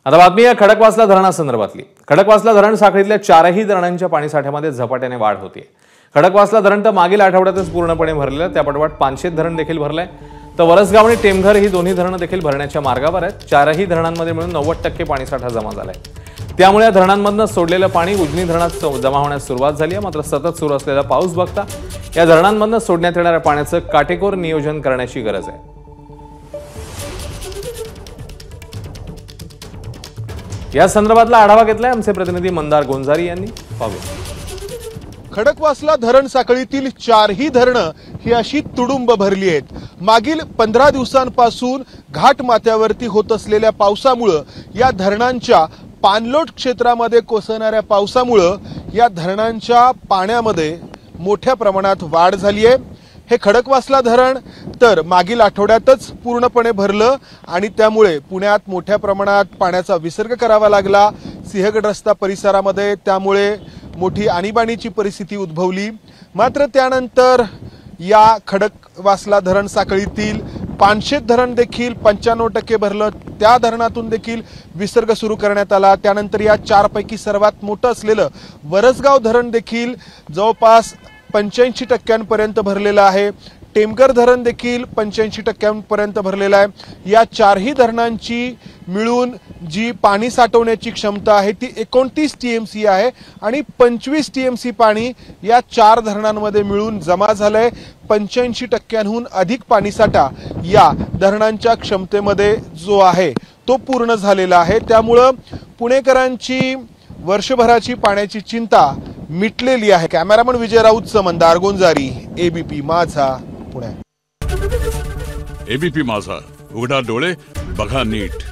आता बातमी या खडकवासला धरणासंदर्भातली। खडकवासला धरण साखळीतल्या 4ही धरणांच्या पाणीसाठ्यामध्ये झपाट्याने वाढ होते। खडकवासला धरण तर मागील आठवड्यातच पूर्णपणे भरलेलं, त्यापाठोपाठ पानशेत धरण देखील भरलंय। तर वरसगाव आणि टेमघर ही दोन्ही धरणं देखील भरण्याच्या मार्गावर आहेत। 4ही धरणांमध्ये मिळून 90% पाणीसाठा जमा झालाय। त्यामुळे या धरणांमधून सोडलेलं पाणी उजनी धरणात जमा होण्यास सुरुवात झाली आहे। मात्र सतत सुरू असलेला पाऊस बघता या धरणांमधून सोडण्यात येणाऱ्या पाण्याचं काटेकोर नियोजन करण्याची गरज आहे। या संदर्भातला आढावा घेतलाय आमचे प्रतिनिधी मंदार गोंजारी यांनी। पाहूया। खडकवासला धरण साखळीतील 4ही धरणं ही अशी तुडुंब भरली आहेत। मागील 15 दिवसांपासून घाट माथ्यावरती होत असलेल्या पावसामुळे या धरणांच्या पाणलोट क्षेत्रामध्ये कोसळणाऱ्या पावसामुळे या धरणांच्या पाण्यामध्ये मोठ्या प्रमाणात वाढ झाली आहे। हे खडकवासला धरण तर मागील आठवड्यातच पूर्णपणे भरलं आणि त्यामुळे पुण्यात मोठ्या प्रमाणात पाण्याचा विसर्ग करावा लागला। सिंहगड रस्ता परिसरामध्ये त्यामुळे मोठी आणीबाणीची परिस्थिती उद्भवली। मात्र त्यानंतर या खडकवासला धरण साखळीतील पानशेत धरण देखील 95% भरलं। त्या धरणातून देखील विसर्ग सुरू करण्यात आला। त्यानंतर या 4 पैकी सर्वात मोठं असलेलं वरसगाव धरण देखील जवळपास 85% भरलेलं आहे। टेमघर धरण देखील 85% भरलेलं आहे। या 4ही धरणांची मिळून जी पाणी साठवण्याची क्षमता आहे ती 29 टीएमसी आहे आणि 25 टीएमसी पाणी या 4 धरणांमध्ये मिळून जमा झालंय। 85%हून अधिक पाणीसाठा या धरणांच्या क्षमतेमध्ये जो आहे तो पूर्ण झालेला आहे। त्यामुळे पुणेकरांची वर्षभराची पाण्याची चिंता मिटलेली आहे। कॅमेरामन विजय राऊत, मंदार गोंजारी, एबीपी माझा, पुणे। एबीपी माझा, उघडा डोळे बघा नीट।